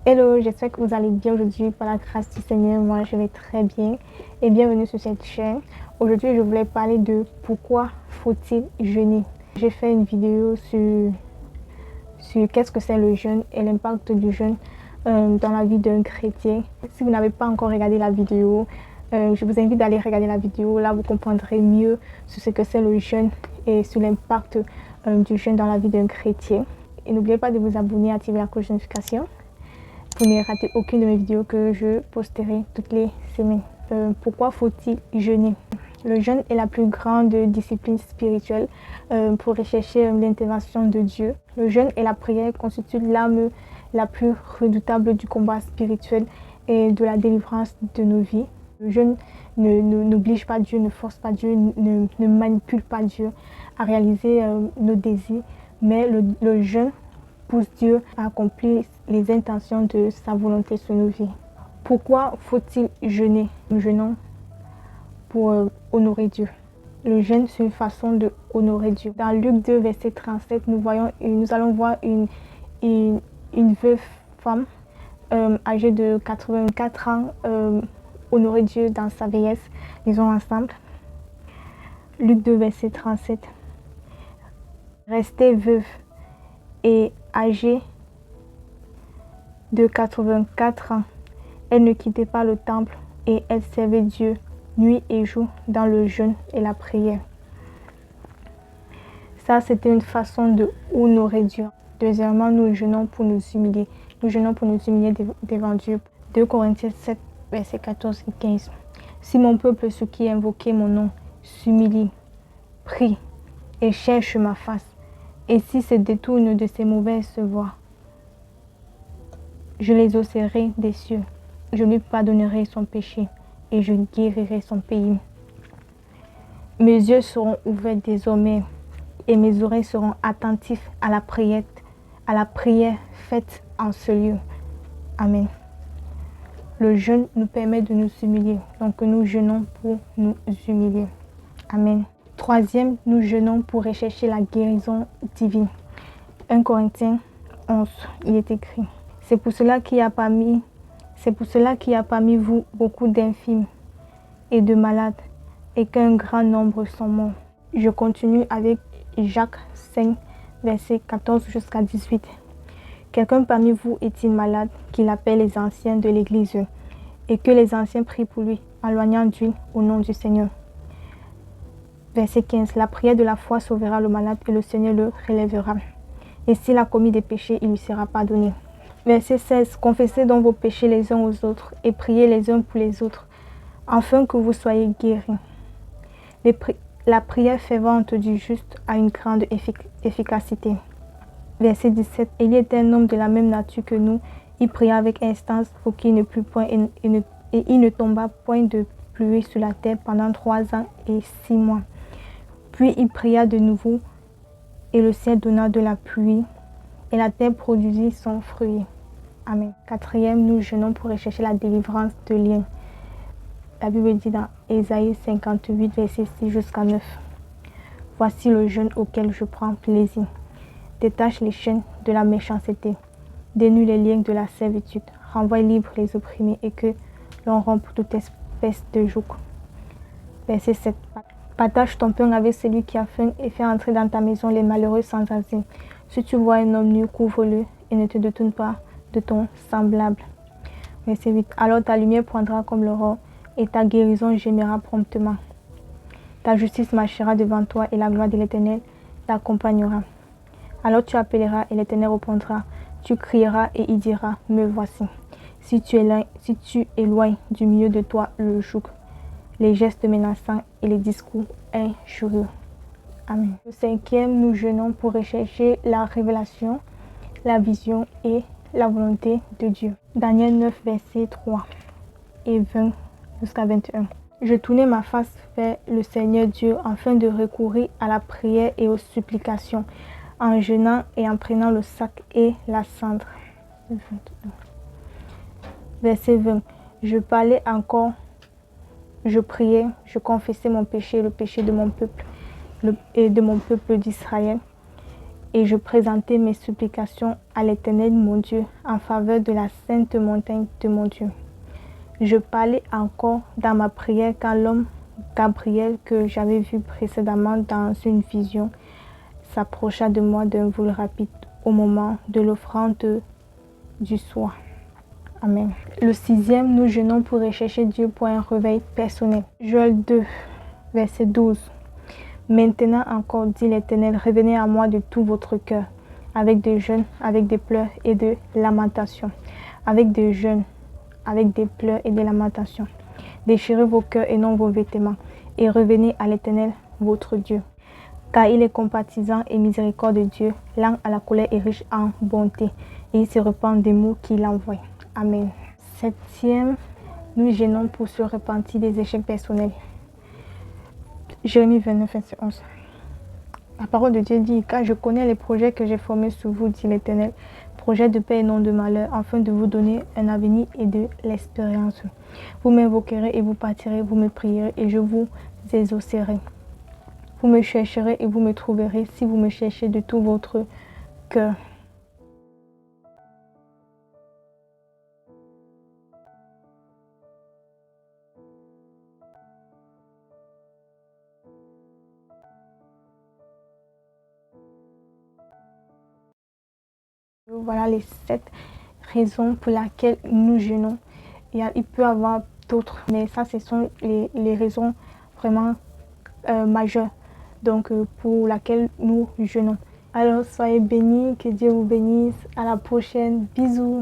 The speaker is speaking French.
Hello, j'espère que vous allez bien aujourd'hui par la grâce du Seigneur. Moi, je vais très bien et bienvenue sur cette chaîne. Aujourd'hui, je voulais parler de pourquoi faut-il jeûner. J'ai fait une vidéo sur qu'est-ce que c'est le jeûne et l'impact du jeûne dans la vie d'un chrétien. Si vous n'avez pas encore regardé la vidéo, je vous invite d'aller regarder la vidéo. Là, vous comprendrez mieux sur ce que c'est le jeûne et sur l'impact du jeûne dans la vie d'un chrétien. Et n'oubliez pas de vous abonner et activer la cloche de notification pour ne rater aucune de mes vidéos que je posterai toutes les semaines. Pourquoi faut-il jeûner? Le jeûne est la plus grande discipline spirituelle pour rechercher l'intervention de Dieu. Le jeûne et la prière constituent l'arme la plus redoutable du combat spirituel et de la délivrance de nos vies. Le jeûne n'oblige pas Dieu, ne force pas Dieu, ne manipule pas Dieu à réaliser nos désirs, mais le jeûne pousse Dieu à accomplir les intentions de sa volonté sur nos vies. Pourquoi faut-il jeûner? Nous jeûnons pour honorer Dieu. Le jeûne, c'est une façon de honorer Dieu. Dans Luc 2, verset 37, nous allons voir une veuve femme âgée de 84 ans honorer Dieu dans sa vieillesse. Lisons ensemble. Luc 2, verset 37. Restée veuve et âgée de 84 ans, elle ne quittait pas le temple et elle servait Dieu nuit et jour dans le jeûne et la prière. Ça, c'était une façon de honorer Dieu. Deuxièmement, nous jeûnons pour nous humilier. Nous jeûnons pour nous humilier devant Dieu. 2 Corinthiens 7, versets 14 et 15. Si mon peuple, ceux qui invoquaient mon nom, s'humilie, prie et cherche ma face, et si se détourne de ses mauvaises voies, je les exaucerai des cieux, je lui pardonnerai son péché et je guérirai son pays. Mes yeux seront ouverts désormais et mes oreilles seront attentives à la prière faite en ce lieu. Amen. Le jeûne nous permet de nous humilier, donc nous jeûnons pour nous humilier. Amen. Troisième, nous jeûnons pour rechercher la guérison divine. 1 Corinthiens 11, il est écrit. C'est pour cela qu'il y a parmi vous beaucoup d'infirmes et de malades, et qu'un grand nombre sont morts. Je continue avec Jacques 5, versets 14 jusqu'à 18. Quelqu'un parmi vous est-il malade, qu'il appelle les anciens de l'Église, et que les anciens prient pour lui, en loignant d'huile au nom du Seigneur. Verset 15. La prière de la foi sauvera le malade et le Seigneur le relèvera. Et s'il a commis des péchés, il lui sera pardonné. Verset 16. Confessez donc vos péchés les uns aux autres et priez les uns pour les autres, afin que vous soyez guéris. La prière fervente du juste a une grande efficacité. Verset 17. Il était un homme de la même nature que nous. Il pria avec instance pour qu'il ne plût point et il ne tomba point de pluie sur la terre pendant 3 ans et 6 mois. Puis il pria de nouveau, et le ciel donna de la pluie, et la terre produisit son fruit. Amen. Quatrième, nous jeûnons pour rechercher la délivrance de liens. La Bible dit dans Ésaïe 58, verset 6 jusqu'à 9. Voici le jeûne auquel je prends plaisir. Détache les chaînes de la méchanceté, dénue les liens de la servitude, renvoie libre les opprimés et que l'on rompe toute espèce de joug. Verset 7. Partage ton pain avec celui qui a faim et fais entrer dans ta maison les malheureux sans asile. Si tu vois un homme nu, couvre-le et ne te détourne pas de ton semblable. Verset 8. Alors ta lumière prendra comme l'aurore et ta guérison gémira promptement. Ta justice marchera devant toi et la gloire de l'Éternel t'accompagnera. Alors tu appelleras et l'Éternel répondra. Tu crieras et il dira, me voici. Si tu éloignes du milieu de toi le joug, les gestes menaçants et les discours injurieux. Amen. Le cinquième, nous jeûnons pour rechercher la révélation, la vision et la volonté de Dieu. Daniel 9, versets 3 et 20 jusqu'à 21. Je tournai ma face vers le Seigneur Dieu afin de recourir à la prière et aux supplications, en jeûnant et en prenant le sac et la cendre. Verset 20. Je parlais encore. Je priais, je confessais mon péché, le péché de mon peuple et de mon peuple d'Israël. Et je présentai mes supplications à l'Éternel mon Dieu en faveur de la sainte montagne de mon Dieu. Je parlais encore dans ma prière quand l'homme Gabriel que j'avais vu précédemment dans une vision s'approcha de moi d'un vol rapide au moment de l'offrande du soir. Amen. Le 6e, nous jeûnons pour rechercher Dieu pour un réveil personnel. Joël 2, verset 12. Maintenant encore, dit l'Éternel, revenez à moi de tout votre cœur, avec des jeûnes, avec des pleurs et de lamentations, avec des jeûnes, avec des pleurs et des lamentations. Déchirez vos cœurs et non vos vêtements, et revenez à l'Éternel, votre Dieu. Car il est compatissant et miséricordieux, lent à la colère et riche en bonté, et il se repent des mots qu'il envoie. Amen. 7e, nous jeûnons pour se repentir des échecs personnels. Jérémie 29, verset 11. La parole de Dieu dit, car je connais les projets que j'ai formés sur vous, dit l'Éternel, projets de paix et non de malheur, afin de vous donner un avenir et de l'espérance. Vous m'invoquerez et vous partirez, vous me prierez et je vous exaucerai. Vous me chercherez et vous me trouverez si vous me cherchez de tout votre cœur. Voilà les 7 raisons pour lesquelles nous jeûnons. Il peut y avoir d'autres, mais ça, ce sont les raisons vraiment majeures donc, pour lesquelles nous jeûnons. Alors, soyez bénis, que Dieu vous bénisse. À la prochaine. Bisous.